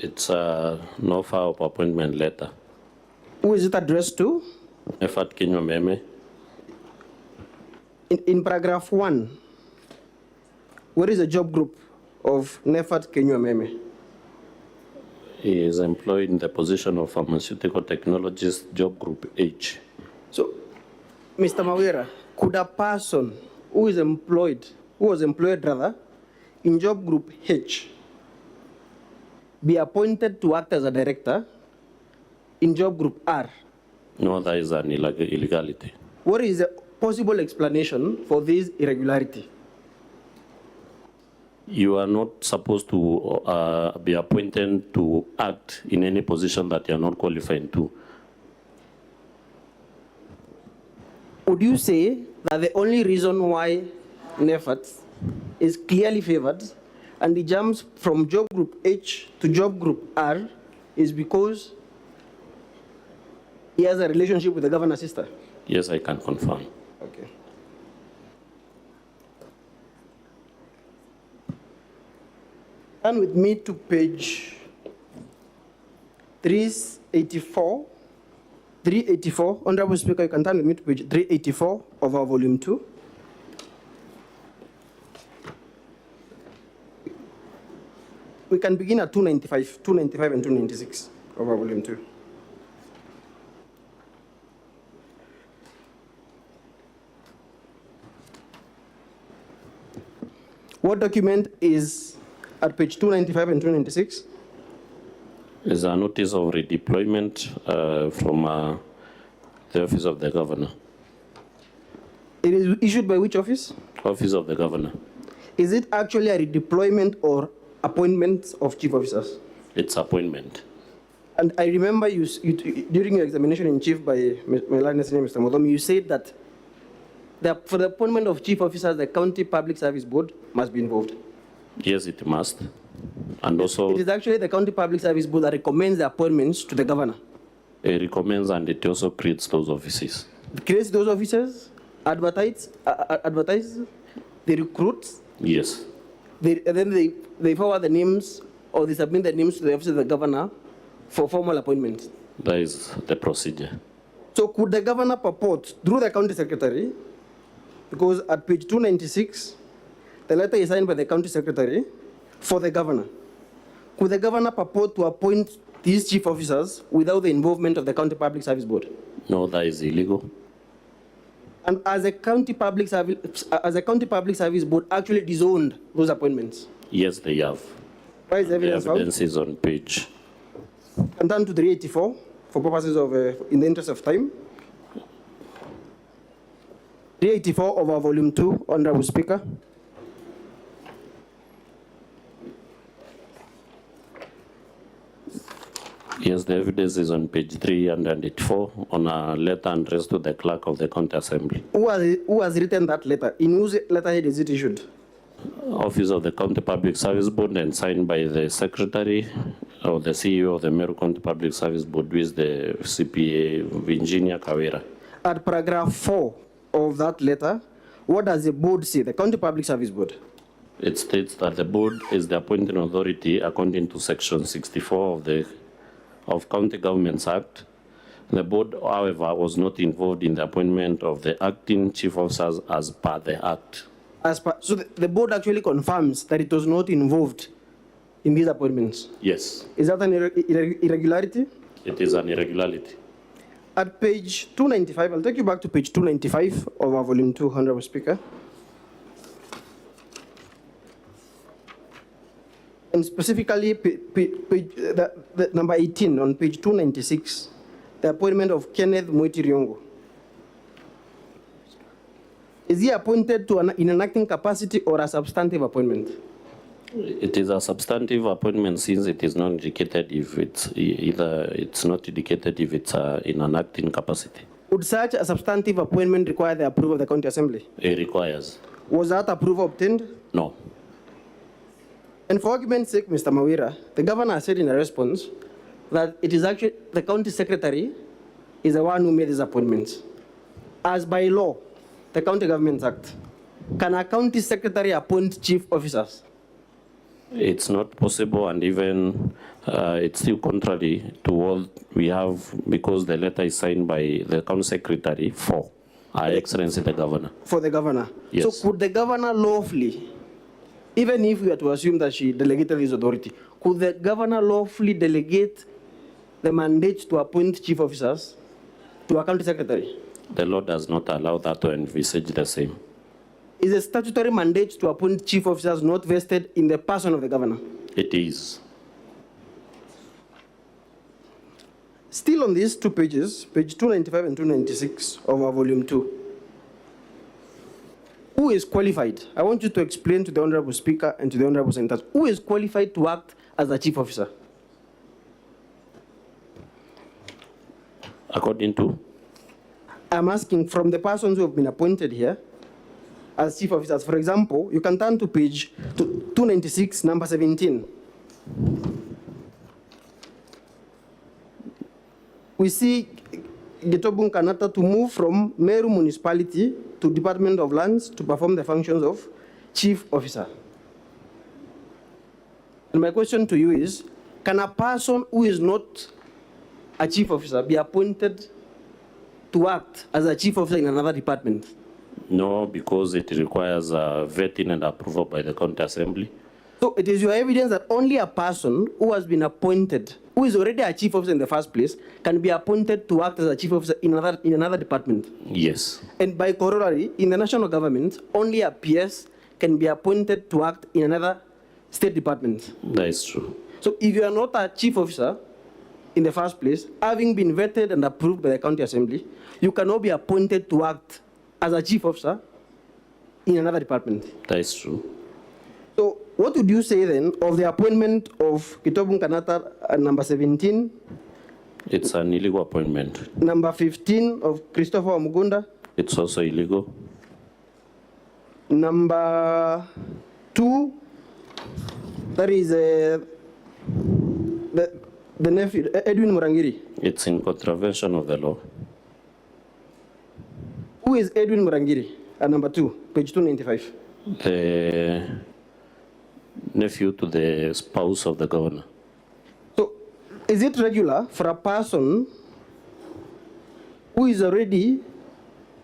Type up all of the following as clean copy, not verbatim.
It's a no file of appointment letter. Who is it addressed to? Effort Kinywa Meme. In paragraph 1, what is the job group of Nefat Kenywa Meme? He is employed in the position of pharmaceutical technologist, job group H. So, Mr. Mawira, could a person who was employed in job group H be appointed to act as a director in job group R? No, that is an illegality. What is the possible explanation for this irregularity? You are not supposed to be appointed to act in any position that you are not qualified to. Would you say that the only reason why Nefat is clearly favored and he jumps from job group H to job group R is because he has a relationship with the governor's sister? Yes, I can confirm. Okay. Turn with me to page 384. 384. Honorable Speaker, you can turn with me to page 384 of our volume 2. We can begin at 295 and 296 of our volume 2. What document is at page 295 and 296? Is a notice of redeployment from the Office of the Governor. It is issued by which office? Office of the Governor. Is it actually a redeployment or appointment of chief officers? It's appointment. And I remember you during your examination in chief by my last name, Mr. Modom, you said that for the appointment of chief officers, the County Public Service Board must be involved. Yes, it must. And also, it is actually the County Public Service Board that recommends the appointments to the governor. It recommends and it also creates those offices. It creates those offices, advertise, they recruit. Yes. And then they forward the names or they submit the names to the office of the governor for formal appointments. That is the procedure. So could the governor purport through the county secretary, because at page 296, the letter is signed by the county secretary for the governor. Could the governor purport to appoint these chief officers without the involvement of the County Public Service Board? No, that is illegal. And as a County Public Service Board actually disowned those appointments? Yes, they have. Where is the evidence found? The evidence is on page. And then to 384, for purposes of, in the interest of time. 384 of our volume 2, Honorable Speaker. Yes, the evidence is on page 384 on a letter addressed to the clerk of the county assembly. Who has written that letter? In whose letterhead is it issued? Office of the County Public Service Board and signed by the secretary or the CEO of the Meru County Public Service Board, with the CPA Virginia KAWIRA. At paragraph 4 of that letter, what does the board say, the County Public Service Board? It states that the board is the appointing authority according to section 64 of County Governments Act. The board, however, was not involved in the appointment of the acting chief officers as per the act. So the board actually confirms that it was not involved in these appointments? Yes. Is that an irregularity? It is an irregularity. At page 295, I'll take you back to page 295 of our volume 2, Honorable Speaker. And specifically, the number 18 on page 296, the appointment of Kenneth Mwiti Riongo. Is he appointed to in an acting capacity or a substantive appointment? It is a substantive appointment, since it is not indicated if it's not indicated if it's in an acting capacity. Would such a substantive appointment require the approval of the County Assembly? It requires. Was that approval obtained? No. And for argument's sake, Mr. Mawira, the governor said in a response that it is actually the county secretary is the one who made these appointments. As by law, the County Governments Act, can a county secretary appoint chief officers? It's not possible, and even it's still contrary to what we have, because the letter is signed by the County Secretary for Her Excellency the Governor. For the governor. Yes. So could the governor lawfully, even if we are to assume that she delegated this authority, could the governor lawfully delegate the mandate to appoint chief officers to a county secretary? The law does not allow that to envisage the same. Is a statutory mandate to appoint chief officers not vested in the person of the governor? It is. Still on these 2 pages, page 295 and 296 of our volume 2. Who is qualified? I want you to explain to the Honorable Speaker and to the Honorable Senators, who is qualified to act as a chief officer? According to? I'm asking from the persons who have been appointed here as chief officers. For example, you can turn to page 296, number 17. We see Getobun Kanata to move from Meru Municipality to Department of Lands to perform the functions of chief officer. And my question to you is, can a person who is not a chief officer be appointed to act as a chief officer in another department? No, because it requires vetting and approval by the County Assembly. So it is your evidence that only a person who has been appointed, who is already a chief officer in the first place, can be appointed to act as a chief officer in another department? Yes. And by corollary, in the national government, only a PS can be appointed to act in another state department? That is true. So if you are not a chief officer in the first place, having been vetted and approved by the County Assembly, you cannot be appointed to act as a chief officer in another department. That is true. So what would you say then of the appointment of Kitobun Kanata at number 17? It's an illegal appointment. Number 15 of Christopher Mugunda? It's also illegal. Number 2, that is the nephew, Edwin Murangiri. It's in contravention of the law. Who is Edwin Murangiri at number 2, page 295? The nephew to the spouse of the governor. So is it regular for a person who is already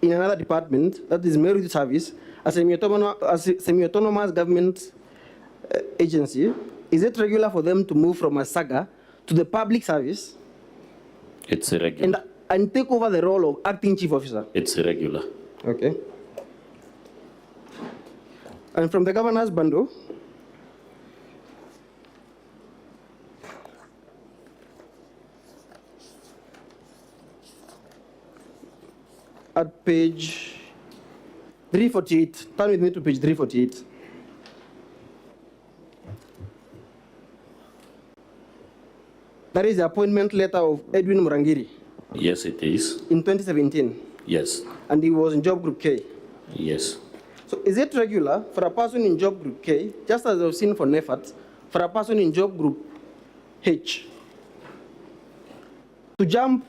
in another department, that is merit service, a semi-autonomous government agency, is it regular for them to move from a saga to the public service It's irregular. and take over the role of acting chief officer? It's irregular. Okay. And from the governor's bundle, at page 348, turn with me to page 348. That is the appointment letter of Edwin Murangiri Yes, it is. in 2017, Yes. and he was in job group K. Yes. So is it regular for a person in job group K, just as I've seen for NEFAT, for a person in job group H to jump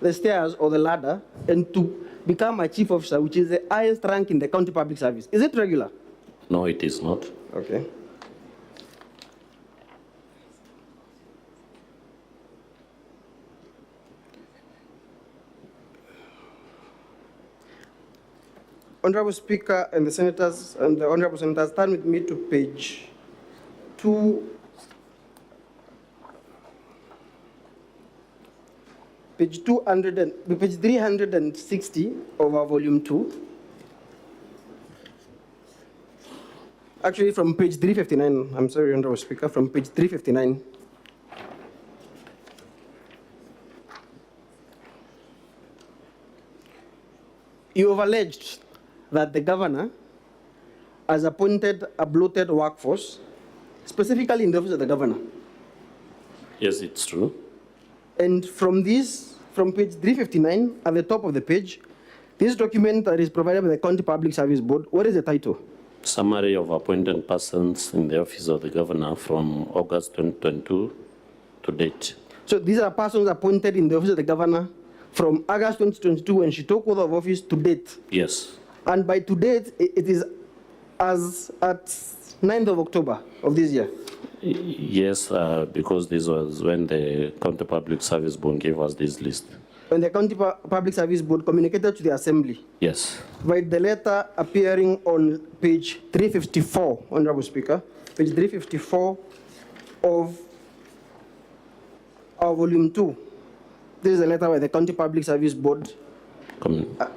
the stairs or the ladder and to become a chief officer, which is the highest rank in the county public service? Is it regular? No, it is not. Okay. Honorable Speaker and the senators and the honorable senators, turn with me to page 360 of our volume 2. Actually, from page 359, I'm sorry, Honorable Speaker, from page 359. You have alleged that the governor has appointed a bloated workforce, specifically in the office of the governor. Yes, it's true. And from this, from page 359, at the top of the page, this document that is provided by the County Public Service Board, what is the title? Summary of appointed persons in the office of the governor from August 2022 to date. So these are persons appointed in the office of the governor from August 2022 when she took oath of office to date. Yes. And by to date, it is as at 9th of October of this year? Yes, because this was when the County Public Service Board gave us this list. When the County Public Service Board communicated to the Assembly, Yes. by the letter appearing on page 354, Honorable Speaker, page 354 of our volume 2. This is a letter by the County Public Service Board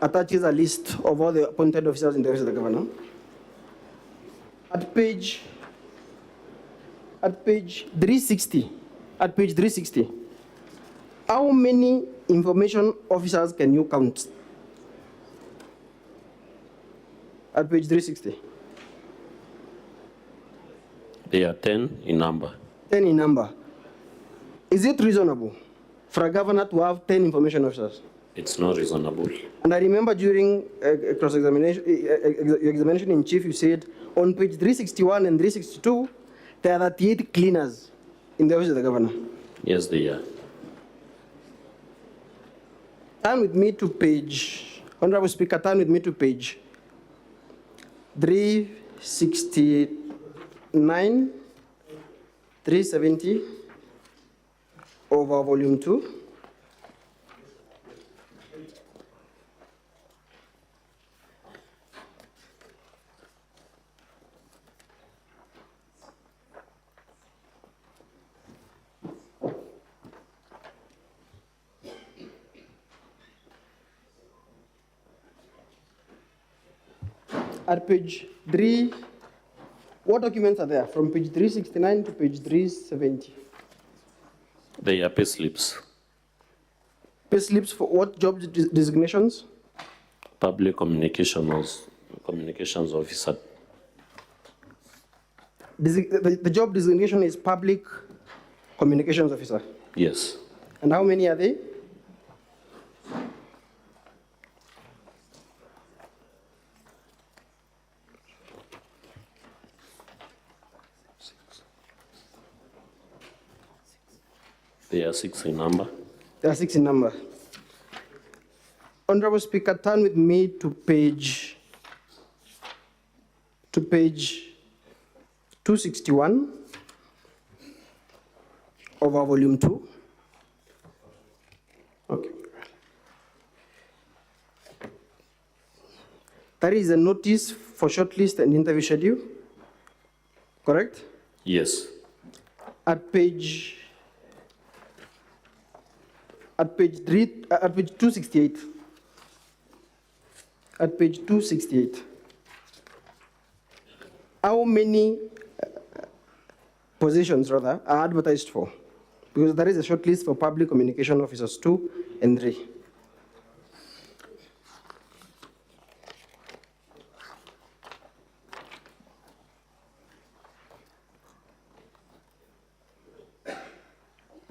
attaches a list of all the appointed officers in the office of the governor. At page 360, how many information officers can you count? At page 360. They are 10 in number. 10 in number. Is it reasonable for a governor to have 10 information officers? It's not reasonable. And I remember during cross-examination, your examination in chief, you said on page 361 and 362, there are 38 cleaners in the office of the governor. Yes, they are. Turn with me to page, Honorable Speaker, turn with me to page 369, 370 over volume 2. At page 3, what documents are there from page 369 to page 370? They are pay slips. Pay slips for what job designations? Public communications officer. The job designation is public communications officer. Yes. And how many are they? They are 6 in number. There are 6 in number. Honorable Speaker, turn with me to page 261 of our volume 2. Okay. That is a notice for shortlist and interview schedule, correct? Yes. At page 268. At page 268. How many positions, rather, are advertised for? Because there is a short list for public communication officers 2 and 3.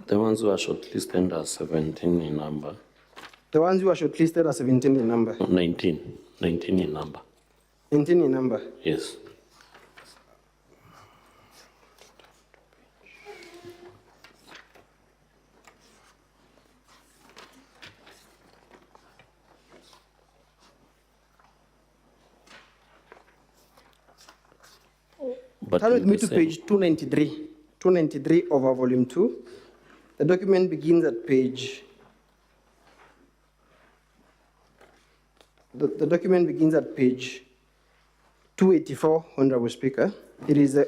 The ones who are shortlisted are 17 in number. The ones who are shortlisted are 17 in number. 19 in number. 19 in number. Yes. But turn with me to page 293. 293 of our volume 2. The document begins at page. The document begins at page 284, Honorable Speaker. It is an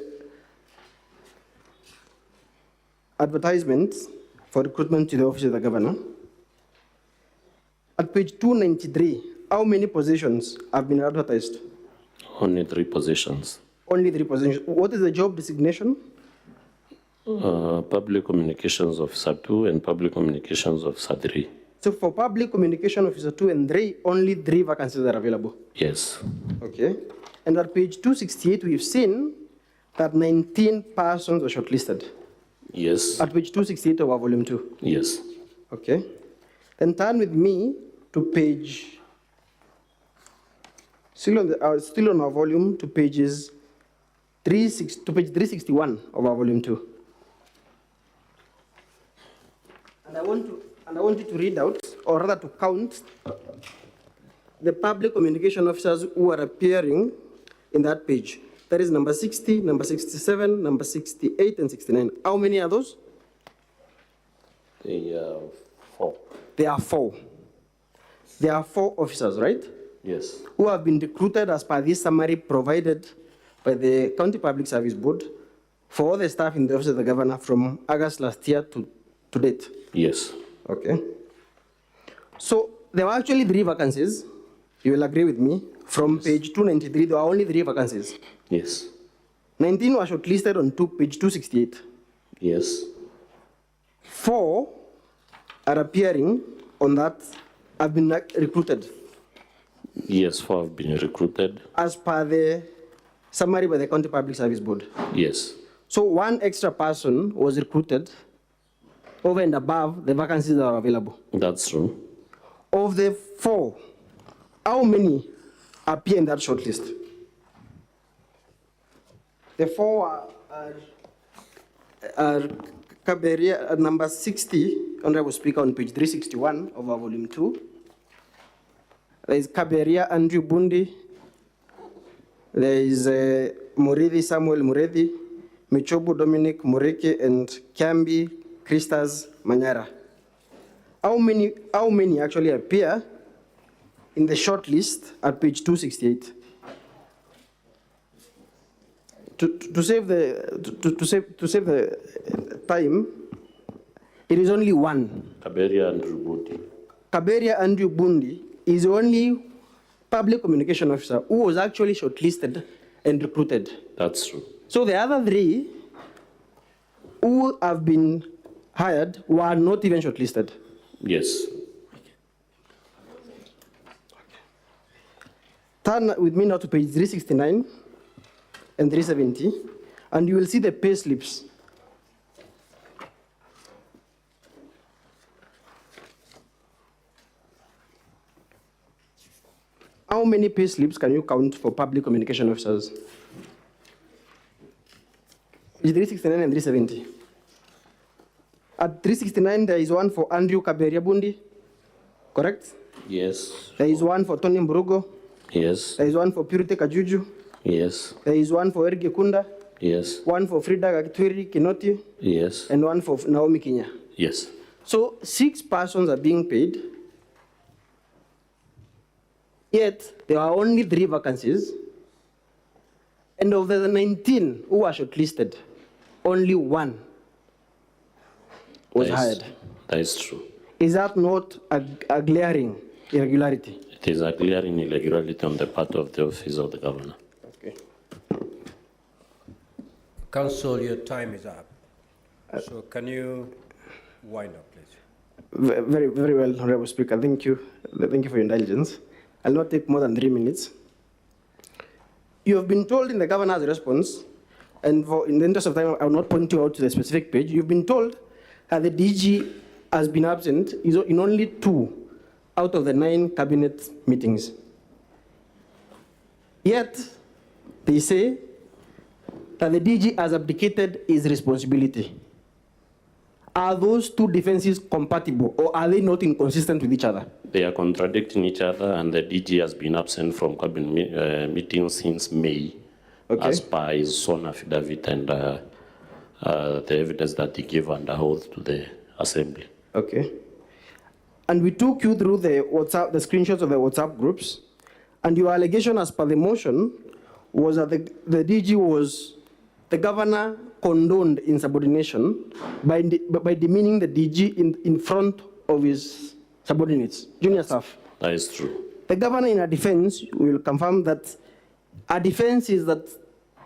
advertisement for recruitment to the office of the governor. At page 293, how many positions have been advertised? Only 3 positions. Only 3 positions. What is the job designation? Public Communications Officer 2 and Public Communications Officer 3. So for Public Communication Officer 2 and 3, only 3 vacancies are available? Yes. Okay. And at page 268, we've seen that 19 persons were shortlisted. Yes. At page 268 of our volume 2? Yes. Okay. Then turn with me to page, still on our volume, to page 361 of our volume 2. And I want you to read out, or rather to count, the public communication officers who are appearing in that page. That is number 60, number 67, number 68, and 69. How many are those? They are 4. There are 4. There are 4 officers, right? Yes. Who have been recruited as per this summary provided by the County Public Service Board for all the staff in the Office of the Governor from August last year to date. Yes. Okay. So there were actually 3 vacancies. You will agree with me. From page 293, there were only 3 vacancies. Yes. 19 were shortlisted on page 268. Yes. 4 are appearing on that have been recruited. Yes, 4 have been recruited. As per the summary by the County Public Service Board. Yes. So 1 extra person was recruited over and above the vacancies that are available. That's true. Of the 4, how many appear in that shortlist? The 4 are KAWIRA, number 60, Honorable Speaker, on page 361 of our volume 2. There is KAWIRA Andrew Bundi. There is Murithi Samuel Murithi, Michobu Dominic Mureke, and Kiambi Christas Manyara. How many actually appear in the short list at page 268? To save the time, it is only 1. KAWIRA Andrew Bundi. KAWIRA Andrew Bundi is the only public communication officer who was actually shortlisted and recruited. That's true. So the other 3 who have been hired were not even shortlisted. Yes. Turn with me now to page 369 and 370, and you will see the pay slips. How many pay slips can you count for public communication officers? Page 369 and 370. At 369, there is one for Andrew KAWIRA Bundi, correct? Yes. There is one for Tony Mburugo. Yes. There is one for Purity Kajuju. Yes. There is one for Ergi Kunda. Yes. One for Frida Gakitwiri Kinoti. Yes. And one for Naomi Kinya. Yes. So 6 persons are being paid. Yet there are only 3 vacancies. And of the 19 who are shortlisted, only 1 was hired. That is true. Is that not a glaring irregularity? It is a glaring irregularity on the part of the Office of the Governor. Okay. Council, your time is up. So can you wind up, please? Very, very well, Honorable Speaker. Thank you. Thank you for your indulgence. I'll not take more than 3 minutes. You have been told in the Governor's response, and in the interest of time, I will not point you out to the specific page. You've been told that the DG has been absent in only 2 out of the 9 cabinet meetings. Yet, they say that the DG has abdicated his responsibility. Are those 2 defenses compatible, or are they not inconsistent with each other? They are contradicting each other, and the DG has been absent from cabinet meetings since May, as per his sworn affidavit and the evidence that he gave under oath to the Assembly. Okay. And we took you through the screenshots of the WhatsApp groups, and your allegation as per the motion was that the DG was, the Governor condoned insubordination by demeaning the DG in front of his subordinates, junior staff. That is true. The Governor, in her defense, will confirm that her defense is that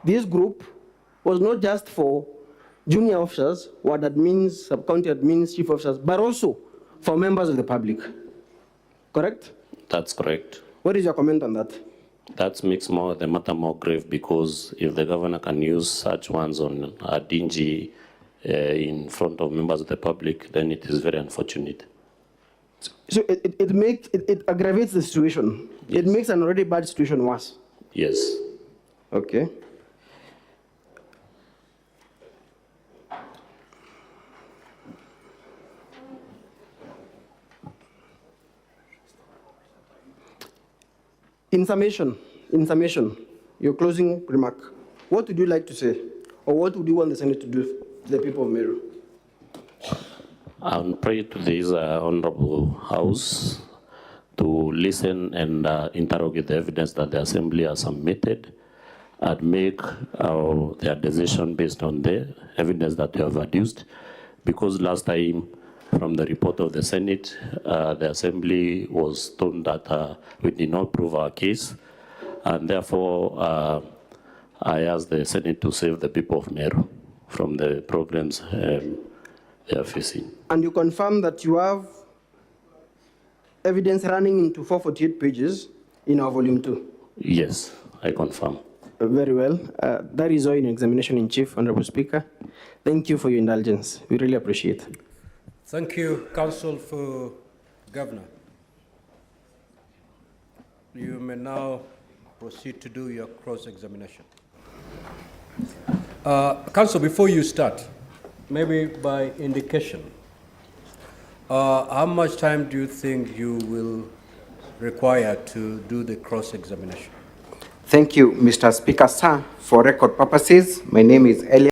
this group was not just for junior officers, ward admins, sub-county admins, chief officers, but also for members of the public. Correct? That's correct. What is your comment on that? That makes the matter more grave, because if the Governor can use such ones on a DG in front of members of the public, then it is very unfortunate. So it aggravates the situation. Yes. It makes an already bad situation worse. Yes. Okay. In summation, your closing remark. What would you like to say? Or what would you want the Senate to do to the people of Meru? I pray to this honorable House to listen and interrogate the evidence that the Assembly has submitted and make their decision based on the evidence that you have adduced. Because last time, from the report of the Senate, the Assembly was told that we did not prove our case, and therefore I asked the Senate to save the people of Meru from the problems they are facing. And you confirm that you have evidence running into 448 pages in our volume 2? Yes, I confirm. Very well. That is all in examination in chief, Honorable Speaker. Thank you for your indulgence. We really appreciate it. Thank you, Counsel for Governor. You may now proceed to do your cross-examination. Counsel, before you start, maybe by indication, how much time do you think you will require to do the cross-examination? Thank you, Mr. Speaker, sir. For record purposes, my name is Eli.